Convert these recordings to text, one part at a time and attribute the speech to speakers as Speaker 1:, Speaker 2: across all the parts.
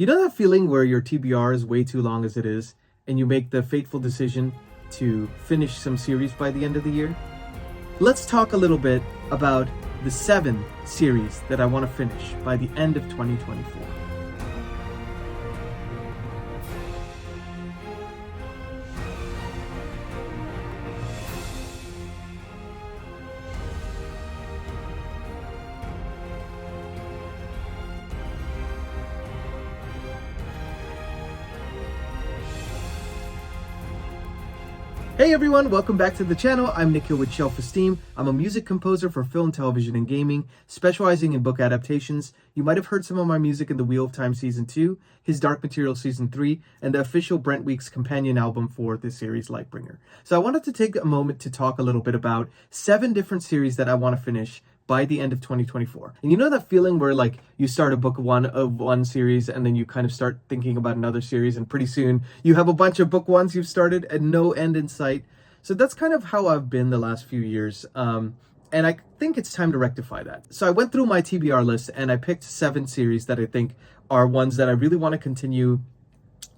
Speaker 1: You know that feeling where your TBR is way too long as it is, and you make the fateful decision to finish some series by the end of the year? Let's talk a little bit about the 7 series that I want to finish by the end of 2024. Hey everyone, welcome back to the channel. I'm Nikhil with Shelf-Esteem. I'm a music composer for film, television, and gaming, specializing in book adaptations. You might have heard some of my music in The Wheel of Time Season 2, His Dark Material Season 3, and the official Brent Weeks companion album for this series, Lightbringer. So I wanted to take a moment to talk a little bit about 7 different series that I want to finish by the end of 2024. And you know that feeling where like you start a book of one series and then you kind of start thinking about another series, and pretty soon you have a bunch of book ones you've started and no end in sight. So that's kind of how I've been the last few years. And I think it's time to rectify that. So I went through my TBR list and I picked 7 series that I think are ones that I really want to continue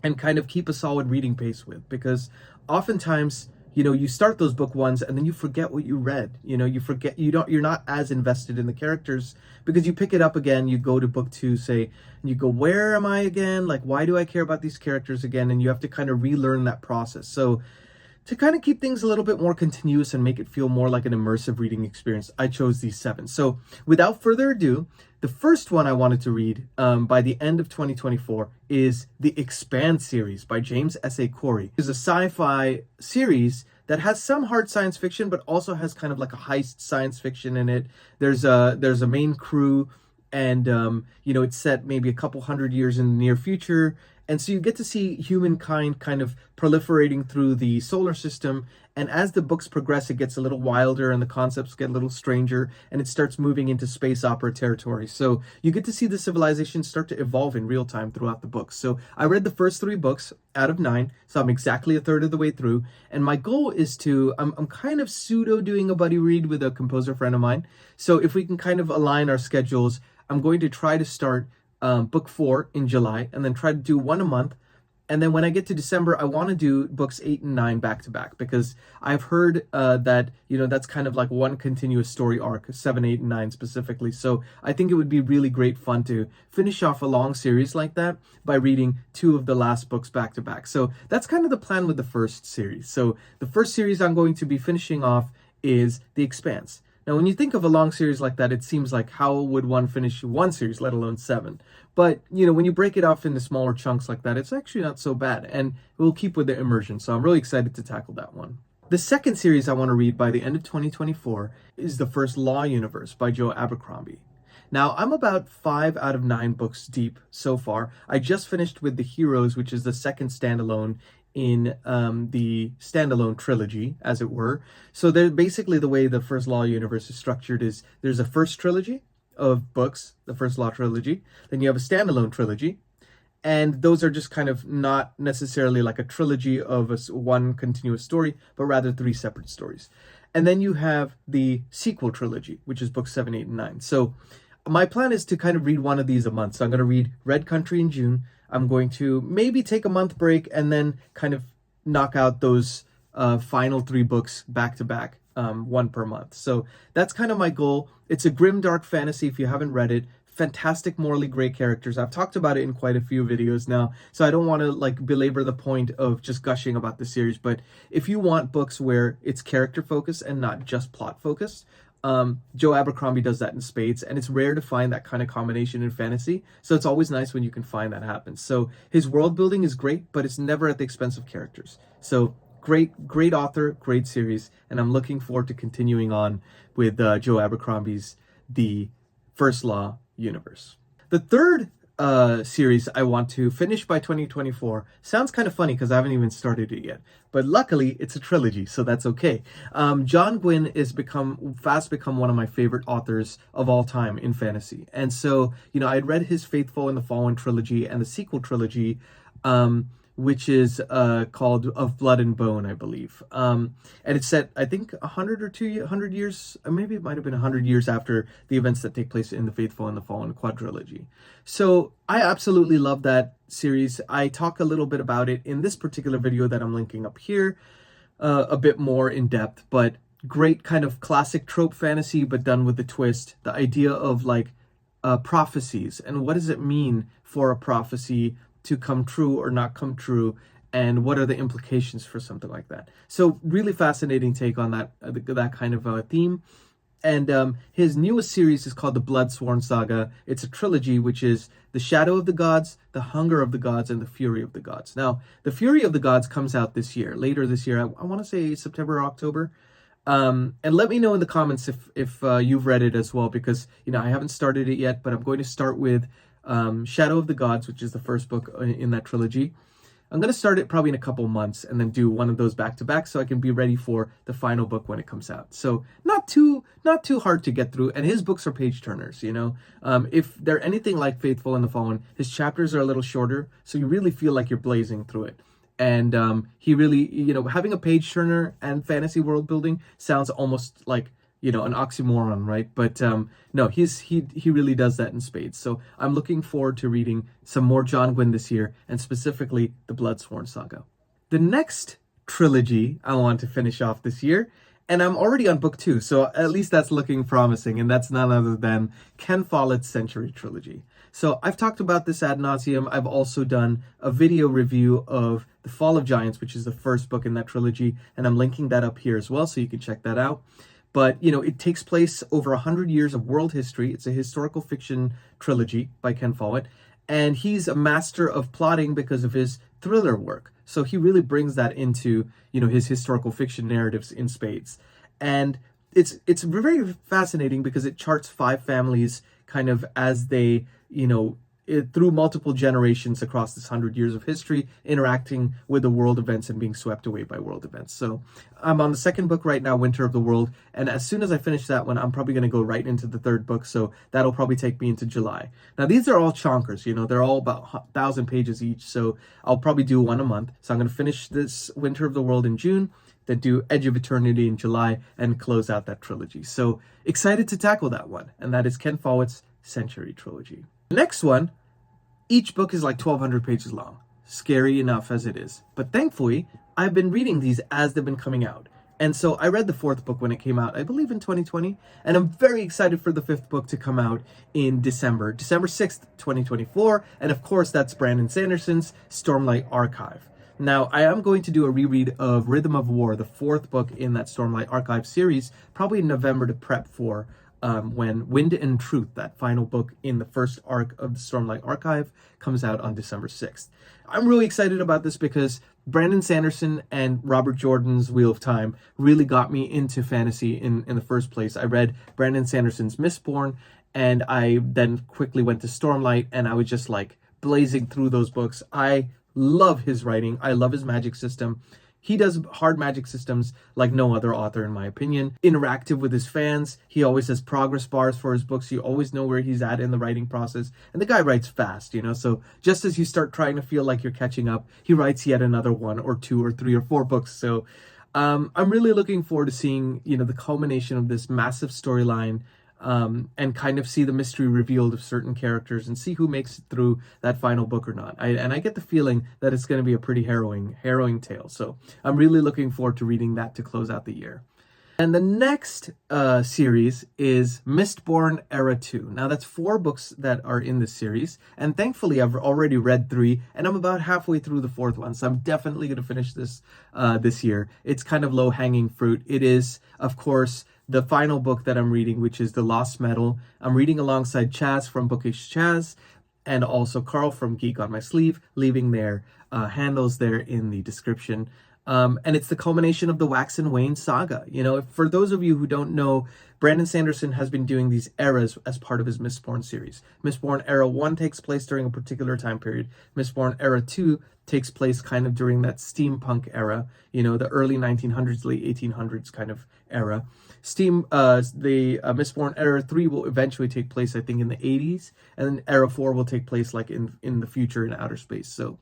Speaker 1: and kind of keep a solid reading pace with, because oftentimes, you know, you start those book ones and then you forget what you read. You know, you forget, you're not as invested in the characters because you pick it up again, you go to book 2, say, and you go, where am I again? Like, why do I care about these characters again? And you have to kind of relearn that process. So to kind of keep things a little bit more continuous and make it feel more like an immersive reading experience, I chose these 7. So without further ado, the first one I wanted to read by the end of 2024 is the Expanse series by James S.A. Corey. It's a sci-fi series that has some hard science fiction, but also has kind of like a heist science fiction in it. There's a main crew, and you know, it's set maybe a couple hundred years in the near future. And so you get to see humankind kind of proliferating through the solar system. And as the books progress, it gets a little wilder and the concepts get a little stranger, and it starts moving into space opera territory. So you get to see the civilization start to evolve in real time throughout the books. So I read the first 3 books out of 9. So I'm exactly a third of the way through. And my goal is to, I'm kind of pseudo doing a buddy read with a composer friend of mine. So if we can kind of align our schedules, I'm going to try to start book 4 in July, and then try to do 1 a month. And then when I get to December, I want to do books 8 and 9 back to back, because I've heard that, you know, that's kind of like one continuous story arc, 7, 8, and 9 specifically. So I think it would be really great fun to finish off a long series like that by reading 2 of the last books back to back. So that's kind of the plan with the first series. So the first series I'm going to be finishing off is The Expanse. Now, when you think of a long series like that, it seems like how would one finish one series, let alone 7? But, you know, when you break it off into smaller chunks like that, it's actually not so bad, and we'll keep with the immersion. So I'm really excited to tackle that one. The second series I want to read by the end of 2024 is The First Law Universe by Joe Abercrombie. Now, I'm about 5 out of 9 books deep so far. I just finished with The Heroes, which is the second standalone in the standalone trilogy, as it were. So they're basically, the way the First Law universe is structured is there's a first trilogy of books, the First Law trilogy, then you have a standalone trilogy, and those are just kind of not necessarily like a trilogy of one continuous story, but rather 3 separate stories. And then you have the sequel trilogy, which is books 7, 8, and 9. So my plan is to kind of read one of these a month. So I'm going to read Red Country in June. I'm going to maybe take a month break and then kind of knock out those final 3 books back to back, 1 per month. So that's kind of my goal. It's a grim, dark fantasy if you haven't read it. Fantastic, morally great characters. I've talked about it in quite a few videos now, so I don't want to like belabor the point of just gushing about the series. But if you want books where it's character focused and not just plot focused, Joe Abercrombie does that in spades, and it's rare to find that kind of combination in fantasy, so it's always nice when you can find that happen. So his world building is great, but it's never at the expense of characters. So great author, great series, and I'm looking forward to continuing on with Joe Abercrombie's The First Law universe. The third series I want to finish by 2024 sounds kind of funny because I haven't even started it yet, but luckily it's a trilogy, so that's okay. John Gwynne is fast become one of my favorite authors of all time in fantasy, and so, you know, I had read his Faithful and the Fallen trilogy and the sequel trilogy which is called Of Blood and Bone, I believe. And it's set, I think, 100 or 200 years, or maybe it might have been 100 years after the events that take place in the Faithful and the Fallen quadrilogy. So I absolutely love that series. I talk a little bit about it in this particular video that I'm linking up here, a bit more in depth, but great kind of classic trope fantasy, but done with a twist. The idea of like prophecies and what does it mean for a prophecy to come true or not come true, and what are the implications for something like that. So really fascinating take on that kind of theme. And his newest series is called the Bloodsworn Saga. It's a trilogy, which is The Shadow of the Gods, The Hunger of the Gods, and The Fury of the Gods. Now, The Fury of the Gods comes out this year, later this year. I want to say September or October. And let me know in the comments if you've read it as well, because, you know, I haven't started it yet, but I'm going to start with Shadow of the Gods, which is the first book in that trilogy. I'm going to start it probably in a couple months and then do one of those back to back so I can be ready for the final book when it comes out. So not too hard to get through. And his books are page turners, you know. If they're anything like Faithful and the Fallen, his chapters are a little shorter, so you really feel like you're blazing through it. And he really, you know, having a page turner and fantasy world building sounds almost like, you know, an oxymoron, right? But no, he really does that in spades. So I'm looking forward to reading some more John Gwynne this year, and specifically the Bloodsworn Saga. The next trilogy I want to finish off this year, and I'm already on book 2, so at least that's looking promising, and that's none other than Ken Follett's Century Trilogy. So I've talked about this ad nauseum. I've also done a video review of The Fall of Giants, which is the first book in that trilogy, and I'm linking that up here as well, so you can check that out. But, you know, it takes place over 100 years of world history. It's a historical fiction trilogy by Ken Follett, and he's a master of plotting because of his thriller work. So he really brings that into, you know, his historical fiction narratives in spades. And it's very fascinating because it charts 5 families kind of as they, you know, through multiple generations across this 100 years of history, interacting with the world events and being swept away by world events. So I'm on the second book right now, Winter of the World, and as soon as I finish that one, I'm probably going to go right into the third book, so that'll probably take me into July. Now, these are all chonkers, you know, they're all about 1,000 pages each, so I'll probably do one a month. So I'm going to finish this Winter of the World in June, then do Edge of Eternity in July, and close out that trilogy. So excited to tackle that one, and that is Ken Follett's Century Trilogy. The next one, each book is like 1,200 pages long, scary enough as it is. But thankfully, I've been reading these as they've been coming out. And so I read the 4th book when it came out, I believe in 2020, and I'm very excited for the 5th book to come out in December 6th, 2024, and of course that's Brandon Sanderson's Stormlight Archive. Now, I am going to do a reread of Rhythm of War, the 4th book in that Stormlight Archive series, probably in November to prep for when Wind and Truth, that final book in the first arc of the Stormlight Archive, comes out on December 6th. I'm really excited about this because Brandon Sanderson and Robert Jordan's Wheel of Time really got me into fantasy in the first place. I read Brandon Sanderson's Mistborn, and I then quickly went to Stormlight, and I was just like blazing through those books. I love his writing. I love his magic system. He does hard magic systems like no other author, in my opinion. Interactive with his fans. He always has progress bars for his books. You always know where he's at in the writing process. And the guy writes fast, you know? So just as you start trying to feel like you're catching up, he writes yet another 1 or 2 or 3 or 4 books. So I'm really looking forward to seeing, you know, the culmination of this massive storyline, and kind of see the mystery revealed of certain characters and see who makes it through that final book or not. I get the feeling that it's going to be a pretty harrowing tale. So I'm really looking forward to reading that to close out the year. And the next series is Mistborn Era 2. Now, that's 4 books that are in this series, and thankfully I've already read 3, and I'm about halfway through the 4th one, so I'm definitely going to finish this this year. It's kind of low-hanging fruit. It is, of course, the final book that I'm reading, which is The Lost Metal. I'm reading alongside Chaz from Bookish Chaz, and also Carl from Geek on My Sleeve, leaving their handles there in the description. And it's the culmination of the Wax and Wayne saga. You know, for those of you who don't know, Brandon Sanderson has been doing these eras as part of his Mistborn series. Mistborn Era 1 takes place during a particular time period. Mistborn Era 2 takes place kind of during that steampunk era, you know, the early 1900s, late 1800s kind of era. Mistborn Era 3 will eventually take place, I think, in the 80s, and then Era 4 will take place like in the future in outer space. So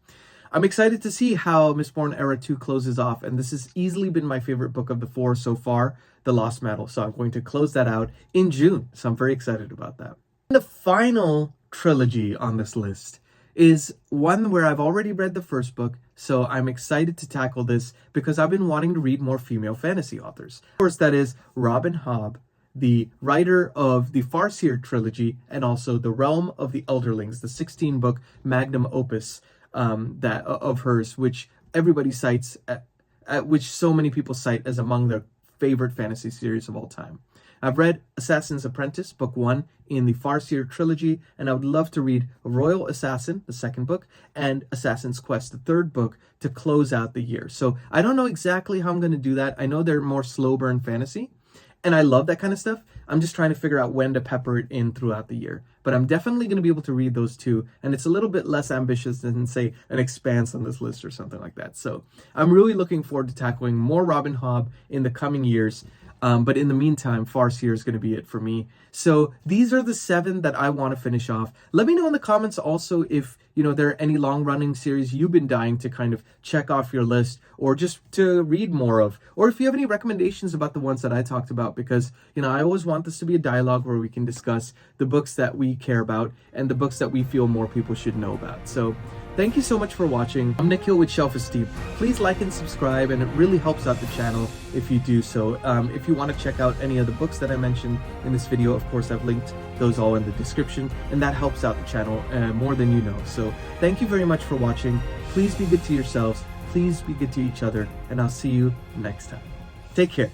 Speaker 1: I'm excited to see how Mistborn Era 2 closes off, and this has easily been my favorite book of the 4 so far, The Lost Metal. So I'm going to close that out in June, so I'm very excited about that. The final trilogy on this list is one where I've already read the first book, so I'm excited to tackle this because I've been wanting to read more female fantasy authors. Of course, that is Robin Hobb, the writer of the Farseer trilogy and also The Realm of the Elderlings, the 16-book magnum opus that of hers, which everybody cites, which so many people cite as among their favorite fantasy series of all time. I've read Assassin's Apprentice, book 1 in the Farseer trilogy, and I would love to read Royal Assassin, the second book, and Assassin's Quest, the third book, to close out the year. So I don't know exactly how I'm going to do that. I know they're more slow burn fantasy, and I love that kind of stuff. I'm just trying to figure out when to pepper it in throughout the year. But I'm definitely going to be able to read those two, and it's a little bit less ambitious than, say, an Expanse on this list or something like that. So I'm really looking forward to tackling more Robin Hobb in the coming years. But in the meantime, Farseer is going to be it for me. So these are the 7 that I want to finish off. Let me know in the comments also if, there are any long-running series you've been dying to kind of check off your list or just to read more of. Or if you have any recommendations about the ones that I talked about, because, I always want this to be a dialogue where we can discuss the books that we care about and the books that we feel more people should know about. So thank you so much for watching. I'm Nikhil with Shelf-Esteem. Please like and subscribe, and it really helps out the channel if you do so. If you want to check out any of the books that I mentioned in this video, of course, I've linked those all in the description, and that helps out the channel more than you know. So thank you very much for watching. Please be good to yourselves. Please be good to each other, and I'll see you next time. Take care.